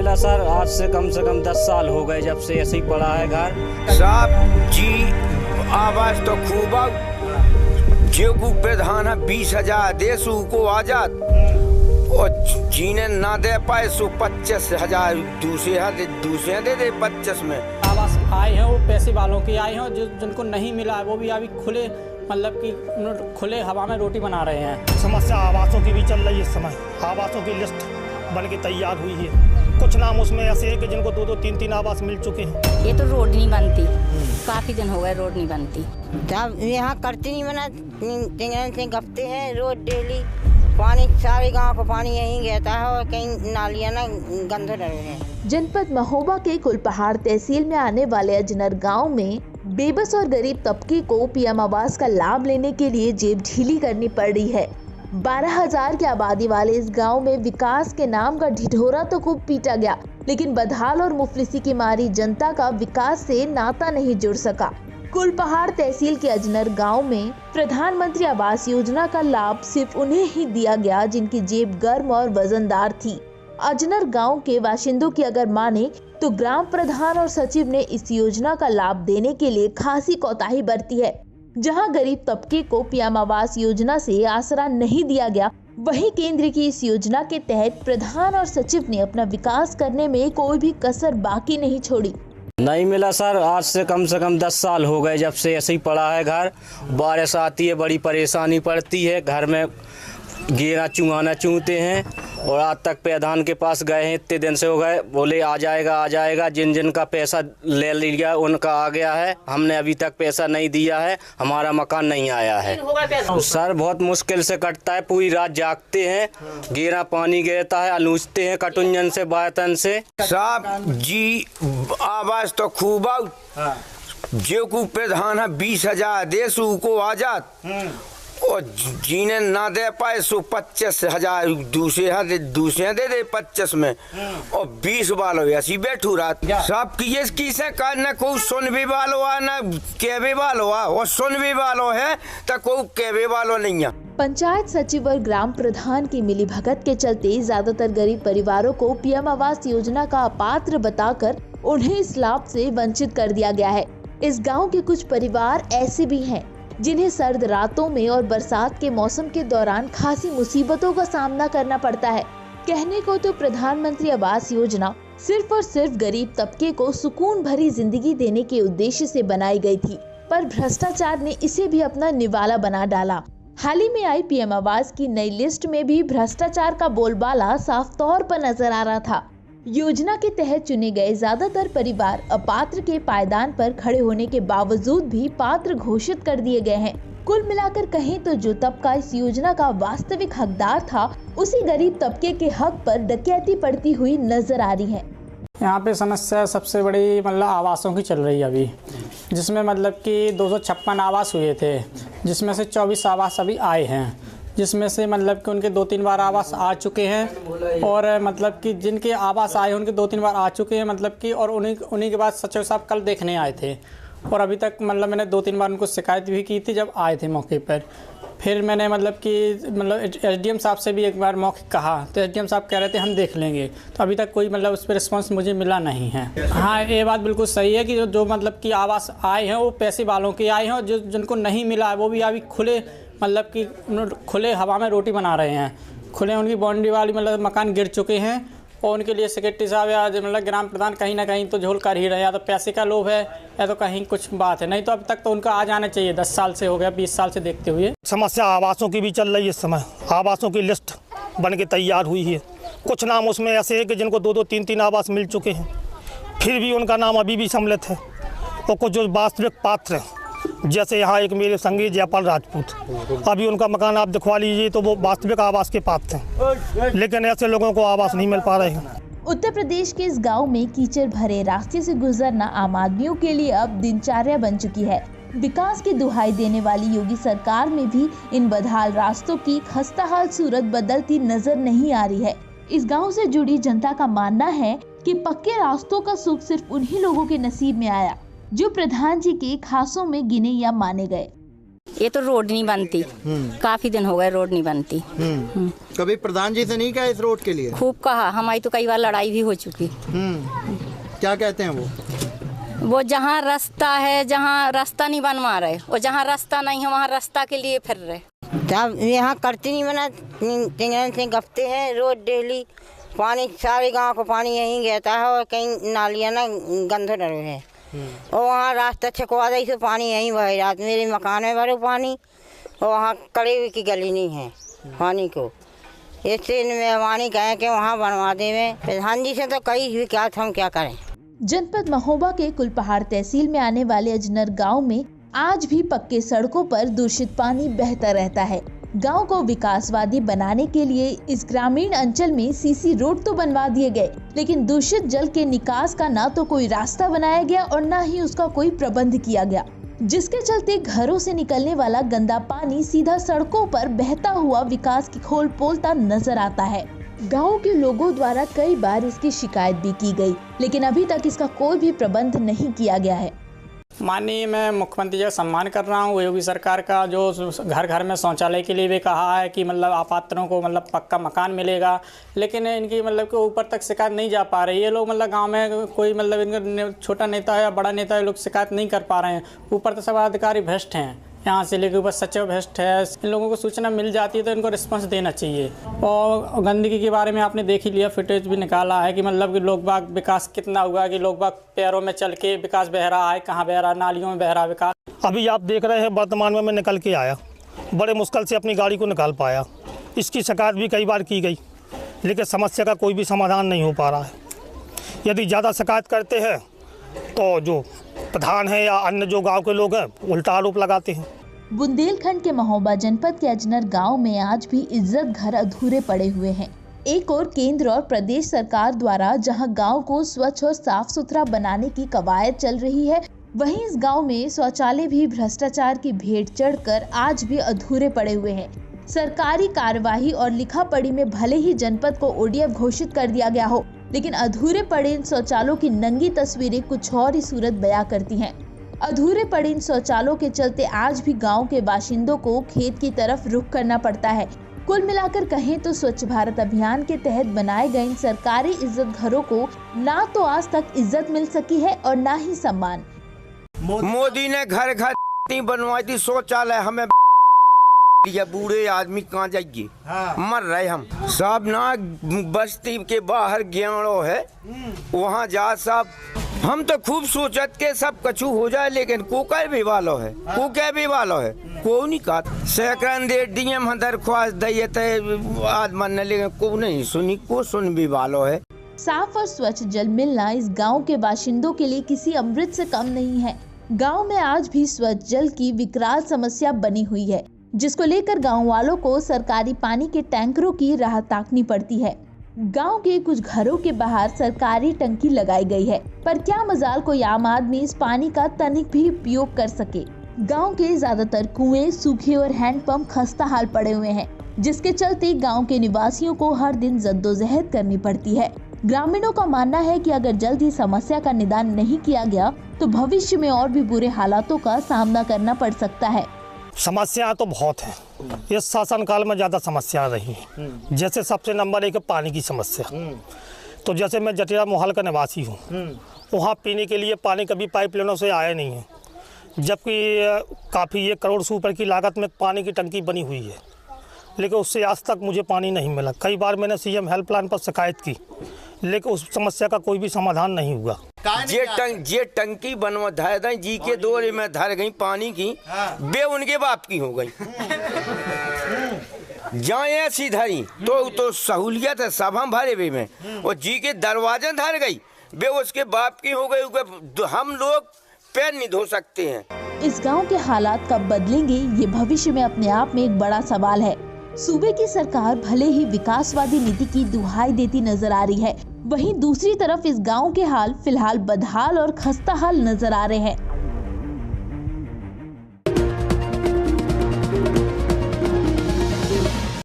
मिला सर। आज से कम 10 साल हो गए जब से ऐसे ही पड़ा है घर। साहब जी आवाज तो खूब जो प्रधान 20,000 देशु को आजाद और जीने ना दे पाए सो 25,000 दूसरे दे 25 में आवास आए हैं वो पैसे वालों के आए हैं, जिनको नहीं मिला है वो भी अभी खुले मतलब कि खुले हवा में रोटी बना रहे हैं। समस्या आवासों की भी चल रही है। इस समय आवासों की लिस्ट बन के तैयार हुई है। कुछ नाम उसमें ऐसे हैं कि जिनको 2-2, 3-3 आवास मिल चुके हैं। ये तो रोड नहीं बनती, काफी दिन हो गए रोड नहीं बनती। जब यहाँ करती नहीं बना 3 से गपते हैं रोड डेली। पानी सारे गांव को पानी यहीं गिरता है और कहीं नालियाँ ना गंदे रहे हैं। जनपद महोबा के कुलपहाड़ तहसील में आने वाले अजनर गांव में बेबस और गरीब तबके को पीएम आवास का लाभ लेने के लिए जेब ढीली करनी पड़ रही है। 12,000 की आबादी वाले इस गांव में विकास के नाम का ढिढोरा तो खूब पीटा गया, लेकिन बदहाल और मुफलिसी की मारी जनता का विकास से नाता नहीं जुड़ सका। कुलपहाड़ तहसील के अजनर गांव में प्रधानमंत्री आवास योजना का लाभ सिर्फ उन्हें ही दिया गया जिनकी जेब गर्म और वजनदार थी। अजनर गांव के बाशिंदों की अगर माने तो ग्राम प्रधान और सचिव ने इस योजना का लाभ देने के लिए खासी कोताही बरती है। जहां गरीब तबके को पीएम आवास योजना से आसरा नहीं दिया गया, वहीं केंद्र की इस योजना के तहत प्रधान और सचिव ने अपना विकास करने में कोई भी कसर बाकी नहीं छोड़ी। नहीं मिला सर। आज से कम 10 साल हो गए जब से ऐसे ही पड़ा है घर। बारिश आती है, बड़ी परेशानी पड़ती है, घर में गेरा चुंगाना चूते हैं। और आज तक प्रधान के पास गए हैं, इतने दिन से हो गए, बोले आ जाएगा। जिन का पैसा ले लिया उनका आ गया है, हमने अभी तक पैसा नहीं दिया है, हमारा मकान नहीं आया है। सर बहुत मुश्किल से कटता है, पूरी रात जागते हैं, गेरा पानी गिरता है, अलूचते हैं कटुंजन से बातन से। साहब जी आवाज तो खूब जो प्रधान 20,000 देशु को आजाद और जीने ना दे पाए सो 25,000 दूसरे दे 25 में और 20 वालों ऐसी बैठू रात सब किसे का न कोई सुन भी वालो आ न कहवे वालो आ और सुन भी वालो है तो कोई कहवे वालो नहीं है। पंचायत सचिव और ग्राम प्रधान की मिलीभगत के चलते ज्यादातर गरीब परिवारों को पीएम आवास योजना का अपात्र बताकर उन्हें इस लाभ से वंचित कर दिया गया है। इस गाँव के कुछ परिवार ऐसे भी हैं जिन्हें सर्द रातों में और बरसात के मौसम के दौरान खासी मुसीबतों का सामना करना पड़ता है। कहने को तो प्रधानमंत्री आवास योजना सिर्फ और सिर्फ गरीब तबके को सुकून भरी जिंदगी देने के उद्देश्य से बनाई गई थी, पर भ्रष्टाचार ने इसे भी अपना निवाला बना डाला। हाल ही में आई पीएम आवास की नई लिस्ट में भी भ्रष्टाचार का बोलबाला साफ तौर पर नजर आ रहा था। योजना के तहत चुने गए ज्यादातर परिवार अपात्र के पायदान पर खड़े होने के बावजूद भी पात्र घोषित कर दिए गए हैं। कुल मिलाकर कहें तो जो तबका इस योजना का वास्तविक हकदार था, उसी गरीब तबके के हक पर डकैती पड़ती हुई नजर आ रही है। यहाँ पे समस्या सबसे बड़ी मतलब आवासों की चल रही है अभी, जिसमें मतलब कि 256 आवास हुए थे, जिसमें से 24 आवास अभी आए हैं, जिसमें से मतलब कि उनके 2-3 बार आवास आ चुके हैं और मतलब कि जिनके आवास आए उनके 2-3 बार आ चुके हैं मतलब कि और उन्हीं के बाद सचिव साहब कल देखने आए थे और अभी तक मतलब मैंने 2-3 बार उनको शिकायत भी की थी जब आए थे मौके पर। फिर मैंने मतलब एसडीएम साहब से भी एक बार मौके कहा तो एसडीएम साहब कह रहे थे हम देख लेंगे, तो अभी तक कोई मतलब उस पर रिस्पॉन्स मुझे मिला नहीं है। हाँ, ये बात बिल्कुल सही है कि जो मतलब कि आवास आए हैं वो पैसे वालों के आए हैं और जिनको नहीं मिला है वो भी अभी खुले मतलब कि खुले हवा में रोटी बना रहे हैं। खुले उनकी बाउंड्री वाली मतलब मकान गिर चुके हैं और उनके लिए सेक्रेटरी साहब या मतलब ग्राम प्रधान कहीं ना कहीं तो झोल कर ही रहे हैं, या तो पैसे का लोभ है या तो कहीं कुछ बात है, नहीं तो अब तक तो उनका आ जाना चाहिए। 10 साल से हो गया, 20 साल से देखते हुए। समस्या आवासों की भी चल रही है। इस समय आवासों की लिस्ट बन के तैयार हुई है। कुछ नाम उसमें ऐसे हैं कि जिनको 2-2, 3-3 आवास मिल चुके हैं, फिर भी उनका नाम अभी भी सम्मिलित है। और कुछ जो वास्तविक पात्र हैं, जैसे यहाँ एक मेरे संगी जयपाल राजपूत, अभी उनका मकान आप दिखवा लीजिए तो वो वास्तविक आवास के पात्र हैं, लेकिन ऐसे लोगों को आवास नहीं मिल पा रहे हैं। उत्तर प्रदेश के इस गांव में कीचड़ भरे रास्ते से गुजरना आम आदमियों के लिए अब दिनचर्या बन चुकी है। विकास की दुहाई देने वाली योगी सरकार में भी इन बदहाल रास्तों की खस्ताहाल सूरत बदलती नजर नहीं आ रही है। इस गांव से जुड़ी जनता का मानना है कि पक्के रास्तों का सुख सिर्फ उन्हीं लोगों के नसीब में आया जो प्रधान जी के खासों में गिने या माने गए। ये तो रोड नहीं बनती, काफी दिन हो गए रोड नहीं बनती। कभी प्रधान जी से नहीं कहा इस रोड के लिए? खूब कहा, हमारी तो कई बार लड़ाई भी हो चुकी। क्या कहते हैं वो जहाँ रास्ता है, जहाँ रास्ता नहीं बनवा रहे, और जहाँ रास्ता नहीं है वहाँ रास्ता के लिए फिर रहे। जब यहाँ करती नहीं बना, टिंगन से गपते हैं रोड डेली। पानी सारे गांव को पानी यहीं गिरता है और कहीं नालियाँ ना गंद डरे है, और वहाँ रास्ता छकवा दी तो पानी यहीं बह जाता। मेरे मकान में भरो पानी, और वहाँ कड़े हुई की गली नहीं है पानी को। इससे मेहरबानी कहें कि वहाँ बनवा दें। प्रधान जी से तो कई भी क्या, हम क्या करें। जनपद महोबा के कुलपहाड़ तहसील में आने वाले अजनर गांव में आज भी पक्के सड़कों पर दूषित पानी बहता रहता है। गांव को विकासवादी बनाने के लिए इस ग्रामीण अंचल में सीसी रोड तो बनवा दिए गए, लेकिन दूषित जल के निकास का ना तो कोई रास्ता बनाया गया और ना ही उसका कोई प्रबंध किया गया, जिसके चलते घरों से निकलने वाला गंदा पानी सीधा सड़कों पर बहता हुआ विकास की खोल पोलता नजर आता है। गांव के लोगों द्वारा कई बार इसकी शिकायत भी की गई, लेकिन अभी तक इसका कोई भी प्रबंध नहीं किया गया है। माननीय मैं मुख्यमंत्री जी का सम्मान कर रहा हूँ। योगी सरकार का जो घर घर में शौचालय के लिए भी कहा है कि मतलब अपात्रों को मतलब पक्का मकान मिलेगा, लेकिन इनकी मतलब कि ऊपर तक शिकायत नहीं जा पा रही है। ये लोग मतलब गांव में कोई मतलब इनका छोटा नेता है या बड़ा नेता है, लोग शिकायत नहीं कर पा रहे हैं। ऊपर तो सब अधिकारी भ्रष्ट हैं, यहाँ से लेकर ऊपर सचिव भ्रष्ट है। इन लोगों को सूचना मिल जाती है तो इनको रिस्पांस देना चाहिए। और गंदगी के बारे में आपने देख ही लिया, फुटेज भी निकाला है कि मतलब कि लोग बाग विकास कितना हुआ, कि लोग बाग पैरों में चल के विकास बह रहा है, कहाँ बह रहा है, नालियों में बह रहा विकास। अभी आप देख रहे हैं वर्तमान में मैं निकल के आया, बड़े मुश्किल से अपनी गाड़ी को निकाल पाया। इसकी शिकायत भी कई बार की गई, लेकिन समस्या का कोई भी समाधान नहीं हो पा रहा है। यदि ज़्यादा शिकायत करते हैं तो जो प्रधान है या अन्य जो गांव के लोग हैं उल्टा आरोप लगाते हैं। बुंदेलखंड के महोबा जनपद के अजनर गांव में आज भी इज्जत घर अधूरे पड़े हुए हैं। एक और केंद्र और प्रदेश सरकार द्वारा जहां गांव को स्वच्छ और साफ सुथरा बनाने की कवायद चल रही है, वहीं इस गांव में शौचालय भी भ्रष्टाचार की भेंट चढ़कर आज भी अधूरे पड़े हुए हैं। सरकारी कार्यवाही और लिखा पढ़ी में भले ही जनपद को ODF घोषित कर दिया गया हो, लेकिन अधूरे पड़े इन शौचालयों की नंगी तस्वीरें कुछ और ही सूरत बयां करती हैं। अधूरे पड़े इन शौचालयों के चलते आज भी गांव के बाशिंदों को खेत की तरफ रुख करना पड़ता है। कुल मिलाकर कहें तो स्वच्छ भारत अभियान के तहत बनाए गए इन सरकारी इज्जत घरों को ना तो आज तक इज्जत मिल सकी है और ना ही सम्मान। मोदी ने घर घर बनवाई थी शौचालय, हमें या बूढ़े आदमी कहाँ जाइए, मर रहे हम सब ना। बस्ती के बाहर ग्याड़ो है, वहाँ जा सब। हम तो खूब सोचत के सब कछु हो जाए, लेकिन को कह भी वालो है, को नहीं कहा। सैकड़न दे डीएम दरख्वास्त दिए थे आज मन, लेकिन को नहीं सुनी, को सुन भी वालो है। साफ और स्वच्छ जल मिलना इस गांव के बाशिंदों के लिए किसी अमृत से कम नहीं है। गांव में आज भी स्वच्छ जल की विकराल समस्या बनी हुई है, जिसको लेकर गांव वालों को सरकारी पानी के टैंकरों की राह ताकनी पड़ती है। गांव के कुछ घरों के बाहर सरकारी टंकी लगाई गई है, पर क्या मजाल कोई आम आदमी इस पानी का तनिक भी उपयोग कर सके। गांव के ज्यादातर कुएं सूखे और हैंडपंप खस्ता हाल पड़े हुए हैं, जिसके चलते गांव के निवासियों को हर दिन जद्दोजहद करनी पड़ती है। ग्रामीणों का मानना है कि अगर जल्द ही समस्या का निदान नहीं किया गया तो भविष्य में और भी बुरे हालातों का सामना करना पड़ सकता है। समस्या तो बहुत है, इस शासनकाल में ज़्यादा समस्या रही है। जैसे सबसे नंबर 1 पानी की समस्या। तो जैसे मैं जटिया मोहल का निवासी हूँ, वहाँ पीने के लिए पानी कभी पाइपलाइनों से आया नहीं है, जबकि काफ़ी 1 करोड़ से ऊपर की लागत में पानी की टंकी बनी हुई है, लेकिन उससे आज तक मुझे पानी नहीं मिला। कई बार मैंने CM हेल्पलाइन पर शिकायत की, लेकिन उस समस्या का कोई भी समाधान नहीं हुआ। ये टंकी बनवा धर जी के दौरे में धर गई पानी की, बे उनके बाप की हो गई। जाए ऐसी धरी तो सहूलियत है सब हम भरे वे में, और जी के दरवाजे धर गई, बे उसके बाप की हो गई। हम लोग पैर नहीं धो सकते हैं। इस गांव के हालात कब बदलेंगे, ये भविष्य में अपने आप में एक बड़ा सवाल है। सूबे की सरकार भले ही विकासवादी नीति की दुहाई देती नजर आ रही है, वहीं दूसरी तरफ इस गांव के हाल फिलहाल बदहाल और खस्ताहाल नजर आ रहे हैं।